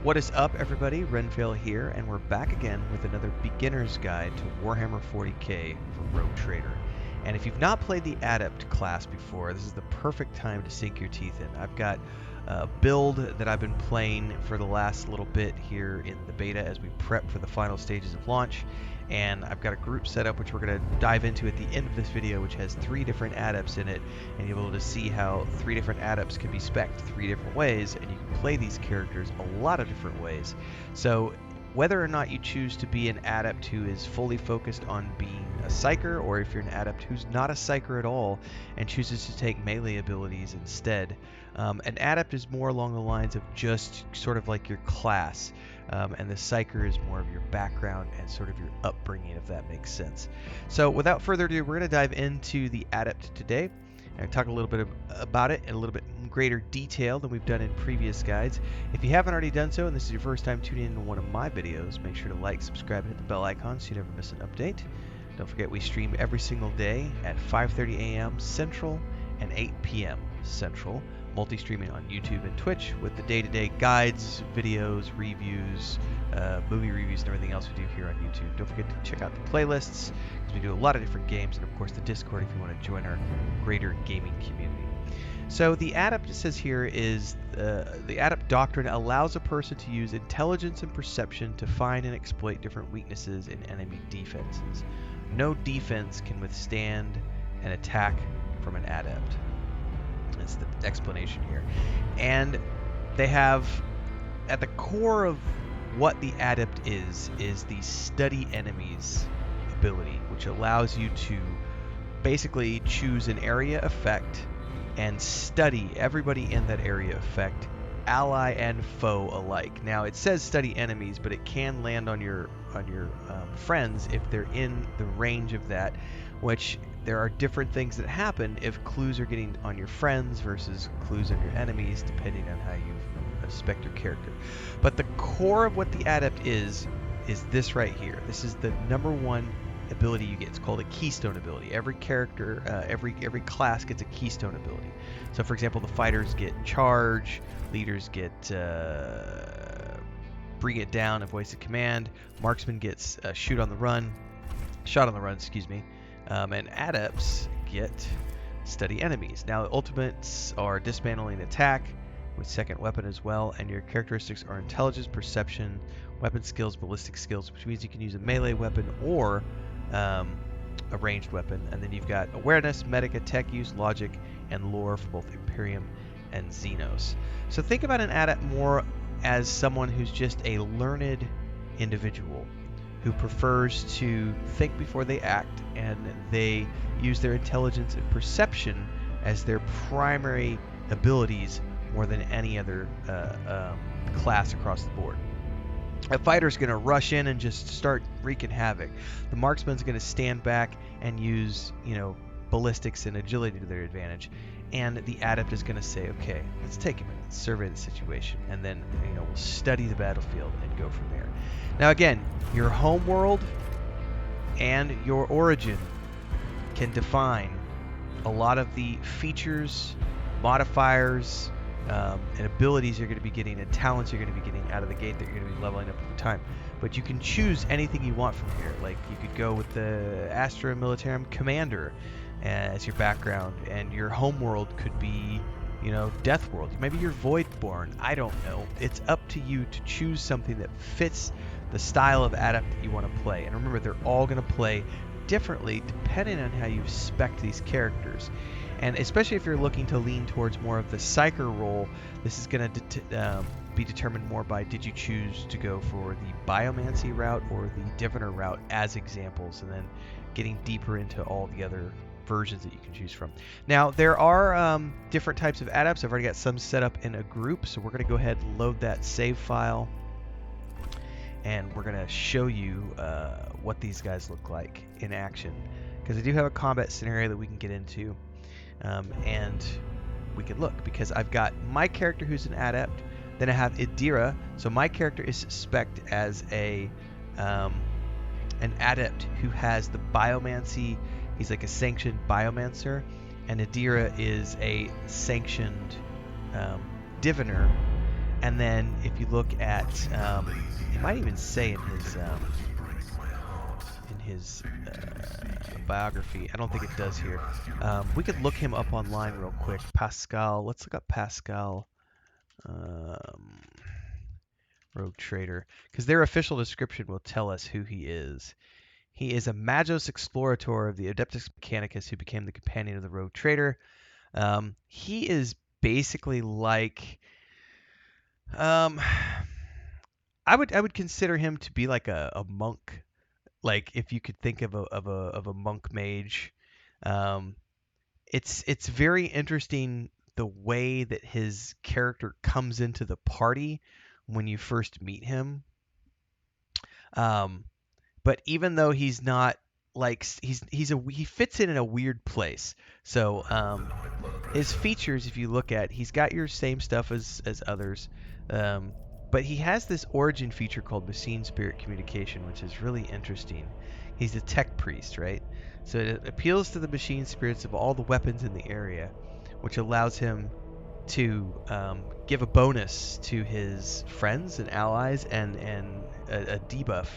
What is up, everybody? Renfail here, and we're back again with another beginner's guide to Warhammer 40K for Rogue Trader. And if you've not played the Adept class before, this is the perfect time to sink your teeth in. I've got a build that I've been playing for the last little bit here in the beta as we prep for the final stages of launch. And I've got a group set up which we're going to dive into at the end of this video, which has 3 different adepts in it, and you'll be able to see how 3 different adepts can be spec'd 3 different ways, and you can play these characters a lot of different ways. So whether or not you choose to be an adept who is fully focused on being a psyker, or if you're an adept who's not a psyker at all and chooses to take melee abilities instead, an adept is more along the lines of just sort of like your class. And the psyker is more of your background and sort of your upbringing, if that makes sense. So without further ado, we're going to dive into the Adept today and talk a little bit about it in a little bit greater detail than we've done in previous guides. If you haven't already done so, and this is your first time tuning into one of my videos, make sure to like, subscribe, and hit the bell icon so you never miss an update. Don't forget, we stream every single day at 5:30 a.m. Central and 8 p.m. Central. Multi-streaming on YouTube and Twitch with the day-to-day guides, videos, reviews, movie reviews, and everything else we do here on YouTube. Don't forget to check out the playlists, because we do a lot of different games, and of course the Discord if you want to join our greater gaming community. So the Adept, it says here, is the Adept doctrine allows a person to use intelligence and perception to find and exploit different weaknesses in enemy defenses. No defense can withstand an attack from an Adept. That's the explanation here. And they have, at the core of what the Adept is the study enemies ability, which allows you to basically choose an area effect and study everybody in that area effect, ally and foe alike. Now it says study enemies, but it can land on your friends if they're in the range of that, which there are different things that happen if clues are getting on your friends versus clues on your enemies, depending on how you spec your character. But the core of what the Adept is this right here. This is the #1 ability you get. It's called a keystone ability. Every character, every class gets a keystone ability. So for example, the fighters get charge, leaders get bring it down, a voice of command, marksman gets shot on the run, excuse me. And adepts get study enemies. Now ultimates are dismantling attack with second weapon as well, and your characteristics are intelligence, perception, weapon skills, ballistic skills, which means you can use a melee weapon or a ranged weapon. And then you've got awareness, medica, tech use, logic, and lore for both Imperium and Xenos. So think about an adept more as someone who's just a learned individual who prefers to think before they act, and they use their intelligence and perception as their primary abilities more than any other class across the board. A fighter's going to rush in and just start wreaking havoc. The marksman's going to stand back and use, ballistics and agility to their advantage. And the adept is going to say, okay, let's take a minute, survey the situation, and then we'll study the battlefield and go from there. Now again, your home world and your origin can define a lot of the features, modifiers, and abilities you're going to be getting, and talents you're going to be getting out of the gate that you're going to be leveling up over time. But you can choose anything you want from here. Like you could go with the Astra Militarum Commander as your background, and your home world could be, Death World. Maybe you're Voidborn. I don't know. It's up to you to choose something that fits the style of adept that you want to play. And remember, they're all going to play differently depending on how you spec these characters. And especially if you're looking to lean towards more of the psyker role, this is going to be determined more by, did you choose to go for the biomancy route or the diviner route as examples, and then getting deeper into all the other versions that you can choose from. Now there are different types of adepts. I've already got some set up in a group, so we're going to go ahead and load that save file, and we're going to show you what these guys look like in action, because I do have a combat scenario that we can get into, and we can look, because I've got my character who's an adept, then I have Idira. So my character is spec'd as an adept who has the biomancy. He's like a sanctioned biomancer, and Idira is a sanctioned diviner And then if you look at, it might even say in his biography. I don't think it does here. We could look him up online real quick. Pascal. Let's look up Pascal. Rogue Trader, because their official description will tell us who he is. He is a Magos Explorator of the Adeptus Mechanicus who became the companion of the Rogue Trader. He is basically like, I would consider him to be like a monk, like if you could think of a monk mage. It's very interesting the way that his character comes into the party when you first meet him. But even though he's not like he fits in a weird place. So his features, if you look at, he's got your same stuff as others, but he has this origin feature called machine spirit communication, which is really interesting. He's a tech priest, right? So it appeals to the machine spirits of all the weapons in the area, which allows him to give a bonus to his friends and allies and a debuff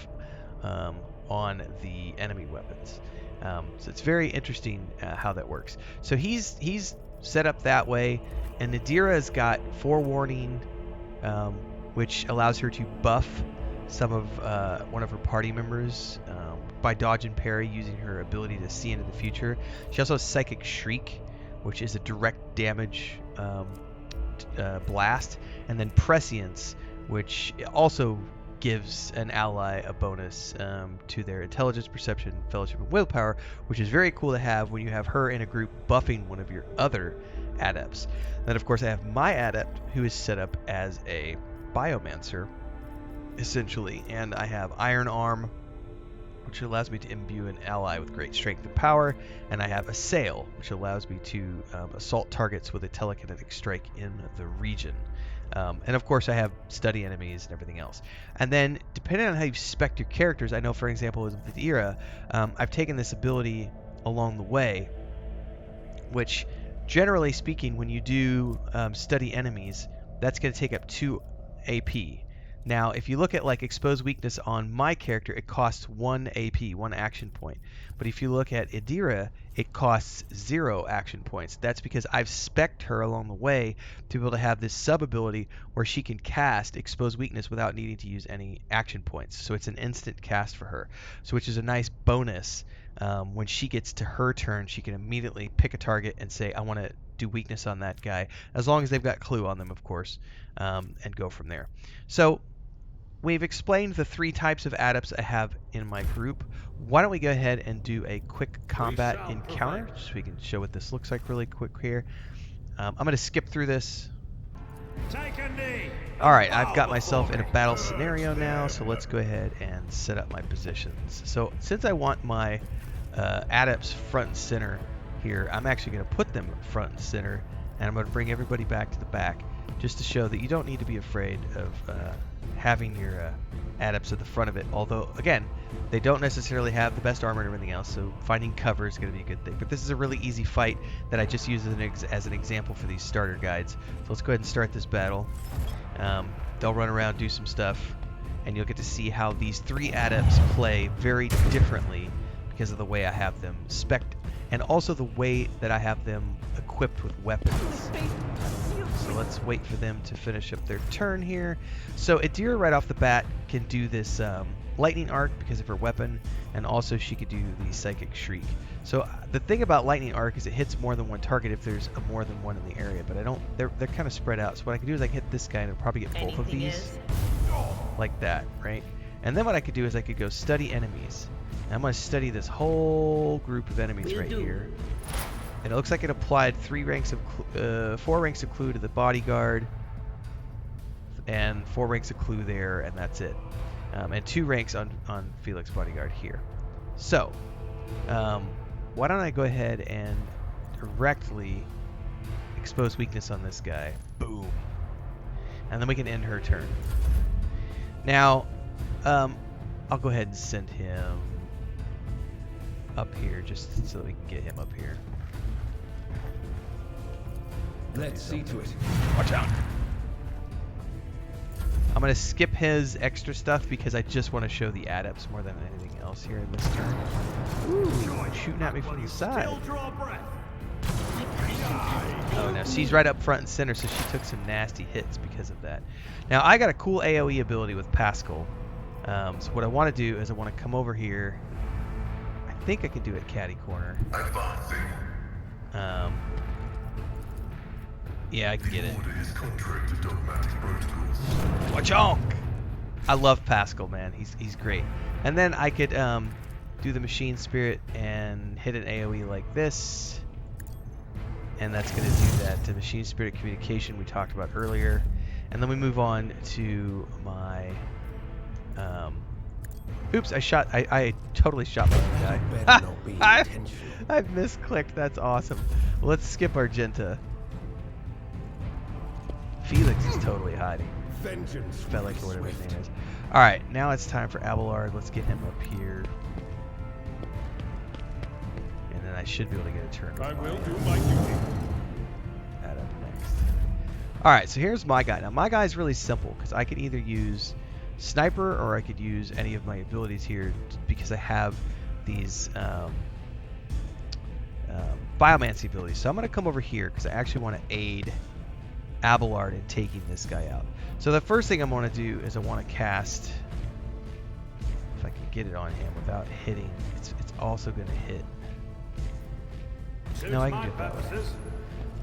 on the enemy weapons. So it's very interesting how that works. So he's set up that way, and Nadira's got forewarning, which allows her to buff some of one of her party members by dodge and parry using her ability to see into the future. She also has Psychic Shriek, which is a direct damage blast, and then Prescience, which also gives an ally a bonus to their intelligence, perception, fellowship, and willpower, which is very cool to have when you have her in a group buffing one of your other adepts. Then of course I have my adept, who is set up as a biomancer essentially, and I have Iron Arm, which allows me to imbue an ally with great strength and power, and I have Assail, which allows me to assault targets with a telekinetic strike in the region. And of course I have study enemies and everything else. And then depending on how you spec your characters, I know for example with Nadira, I've taken this ability along the way, which generally speaking, when you do study enemies, that's going to take up 2 AP. Now, if you look at like Expose Weakness on my character, it costs 1 AP, 1 action point. But if you look at Adira, it costs 0 action points. That's because I've spec'd her along the way to be able to have this sub-ability where she can cast Expose Weakness without needing to use any action points. So it's an instant cast for her, so which is a nice bonus. When she gets to her turn, she can immediately pick a target and say, I want to do weakness on that guy, as long as they've got clue on them, of course, and go from there. So we've explained the 3 types of adepts I have in my group. Why don't we go ahead and do a quick combat encounter, so we can show what this looks like really quick here. I'm going to skip through this. Alright, I've got myself in a battle scenario now, so let's go ahead and set up my positions. So since I want my adepts front and center here, I'm actually going to put them front and center, and I'm going to bring everybody back to the back, just to show that you don't need to be afraid of having your adepts at the front of it. Although, again, they don't necessarily have the best armor and everything else, so finding cover is going to be a good thing. But this is a really easy fight that I just use as an example for these starter guides. So let's go ahead and start this battle. They'll run around, do some stuff, and you'll get to see how these 3 adepts play very differently because of the way I have them spec'd, and also the way that I have them equipped with weapons. So let's wait for them to finish up their turn here. So Adira right off the bat can do this lightning arc because of her weapon, and also she could do the psychic shriek. So the thing about lightning arc is it hits more than one target if there's more than one in the area, but I don't. They're kind of spread out. So what I can do is I can hit this guy and it'll probably get both of these, like that, right? And then what I could do is I could go study enemies. And I'm going to study this whole group of enemies right here. And it looks like it applied 4 ranks of clue to the bodyguard, and 4 ranks of clue there, and that's it. And 2 ranks on Felix bodyguard here. So, why don't I go ahead and directly expose weakness on this guy. Boom. And then we can end her turn. Now, I'll go ahead and send him up here just so that we can get him up here. Let's see to it. Watch out. I'm going to skip his extra stuff because I just want to show the adepts more than anything else here in this turn. Ooh, shooting at me from the side. Oh, no, she's right up front and center, so she took some nasty hits because of that. Now, I got a cool AoE ability with Pascal. So what I want to do is I want to come over here. I think I can do it catty corner. Yeah, I can get it. Wachonk! I love Pascal, man. He's great. And then I could do the Machine Spirit and hit an AoE like this. And that's going to do that to Machine Spirit Communication we talked about earlier. And then we move on to my... oops, I totally shot my own guy. I misclicked. That's awesome. Well, let's skip Argenta. Felix is totally hiding. Felix, or whatever his name is. Alright, now it's time for Abelard. Let's get him up here. And then I should be able to get a turn. I will do my duty. That up next. Alright, so here's my guy. Now, my guy is really simple because I could either use Sniper or I could use any of my abilities here because I have these Biomancy abilities. So I'm going to come over here because I actually want to aid Abelard in taking this guy out. So the first thing I want to do is I want to cast, if I can get it on him without hitting, it's also going to hit. No, I can get that one.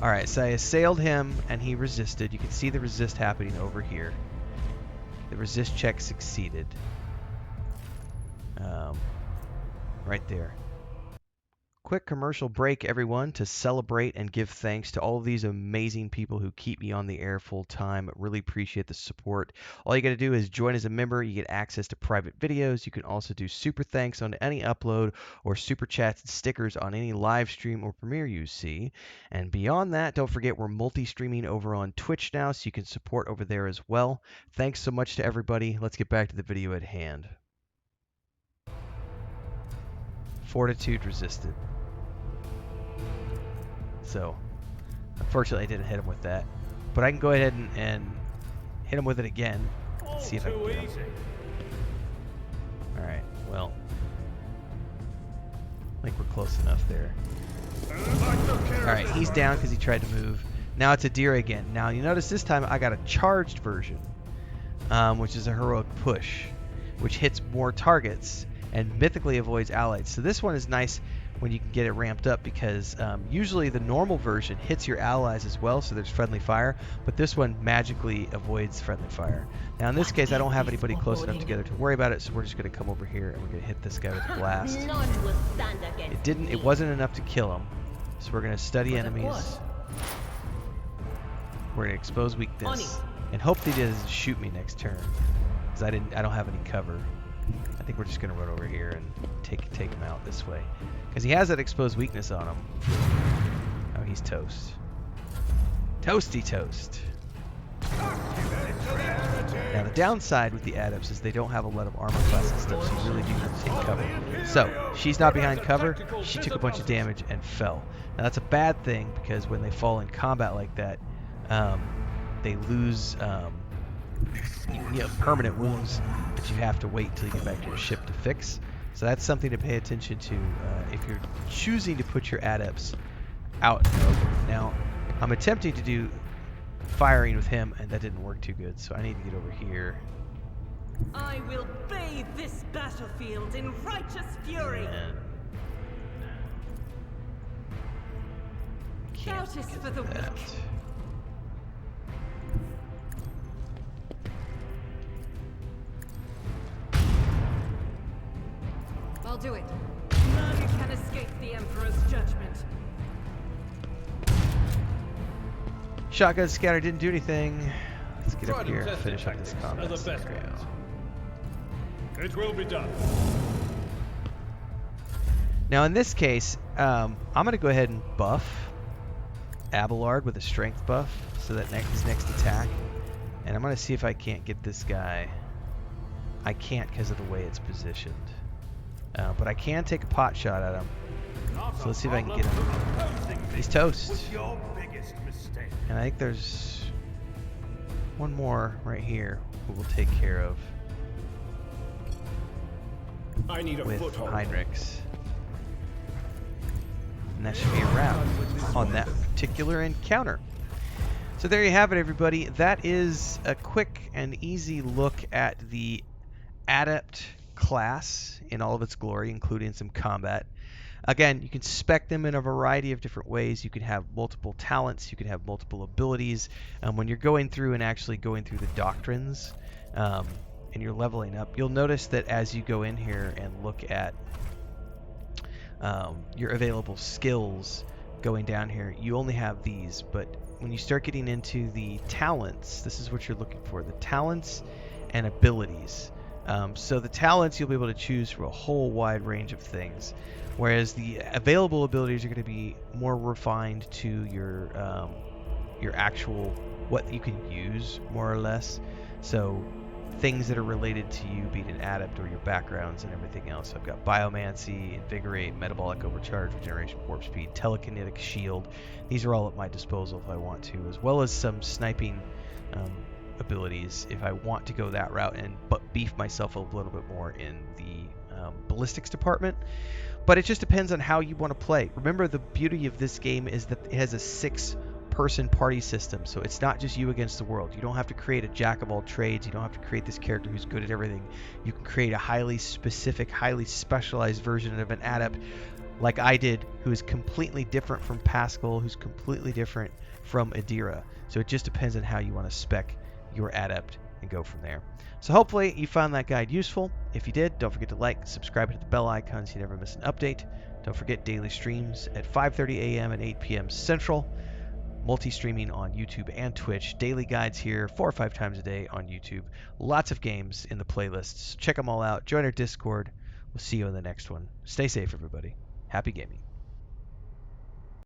Alright, so I assailed him and he resisted. You can see the resist happening over here. The resist check succeeded. Right there. Quick commercial break, everyone, to celebrate and give thanks to all of these amazing people who keep me on the air full time. Really appreciate the support. All you got to do is join as a member. You get access to private videos. You can also do super thanks on any upload or super chats and stickers on any live stream or premiere you see. And beyond that, don't forget we're multi-streaming over on Twitch now, so you can support over there as well. Thanks so much to everybody. Let's get back to the video at hand. Fortitude resisted. So, unfortunately, I didn't hit him with that. But I can go ahead and hit him with it again. Let's see if I can get him. Alright, well. I think we're close enough there. Alright, he's down because he tried to move. Now it's Adira again. Now, you notice this time I got a charged version, which is a heroic push, which hits more targets and mythically avoids allies. So this one is nice when you can get it ramped up because usually the normal version hits your allies as well, so there's friendly fire, but this one magically avoids friendly fire. Now in this case, I don't have anybody close enough together to worry about it, so we're just going to come over here and we're going to hit this guy with a blast. It wasn't enough to kill him, so we're going to study enemies. We're going to expose weakness and hope that he doesn't shoot me next turn because I don't have any cover. I think we're just going to run over here and take him out this way. Because he has that exposed weakness on him. Oh, he's toast. Toasty toast. Now, the downside with the Adepts is they don't have a lot of armor class and stuff, so you really do have to take cover. So, she's not behind cover. She took a bunch of damage and fell. Now, that's a bad thing because when they fall in combat like that, they lose... you have permanent wounds that you have to wait until you get back to your ship to fix. So that's something to pay attention to if you're choosing to put your adepts out in the open. Now, I'm attempting to do firing with him, and that didn't work too good, so I need to get over here. I will bathe this battlefield in righteous fury. Can't Justice for the weak. I'll do it. None can escape the Emperor's judgment. Shotgun scatter didn't do anything. Let's get up here and finish up this combat scenario. It will be done. Now in this case, I'm going to go ahead and buff Abelard with a strength buff so that his next attack. And I'm going to see if I can't get this guy. I can't because of the way it's positioned. But I can take a pot shot at him. So let's see if I can get him. He's toast. And I think there's one more right here. we will take care of I need a with foothold. Heinrichs. And that should be a wrap on that particular encounter. So there you have it, everybody. That is a quick and easy look at the Adept class in all of its glory, including some combat. Again, you can spec them in a variety of different ways. You can have multiple talents. You can have multiple abilities. When you're going through and actually going through the doctrines and you're leveling up, you'll notice that as you go in here and look at your available skills going down here, you only have these. But when you start getting into the talents, this is what you're looking for, the talents and abilities. So the talents you'll be able to choose from a whole wide range of things, whereas the available abilities are going to be more refined to your actual what you can use, more or less. So things that are related to you being an adept or your backgrounds and everything else. So I've got biomancy, invigorate, metabolic overcharge, regeneration, warp speed, telekinetic shield. These are all at my disposal if I want to, as well as some sniping abilities if I want to go that route and beef myself a little bit more in the ballistics department. But it just depends on how you want to play. Remember, the beauty of this game is that it has a 6-person party system, so it's not just you against the world. You don't have to create a jack of all trades. You don't have to create this character who's good at everything. You can create a highly specific, highly specialized version of an adept like I did, who is completely different from Pascal, who's completely different from Adira. So it just depends on how you want to spec your adept and go from there. So hopefully you found that guide useful. If you did, don't forget to like, subscribe, hit the bell icon so you never miss an update. Don't forget daily streams at 5:30 a.m. and 8 p.m. Central. Multi-streaming on YouTube and Twitch. Daily guides here 4 or 5 times a day on YouTube. Lots of games in the playlists. Check them all out. Join our Discord. We'll see you in the next one. Stay safe, everybody. Happy gaming.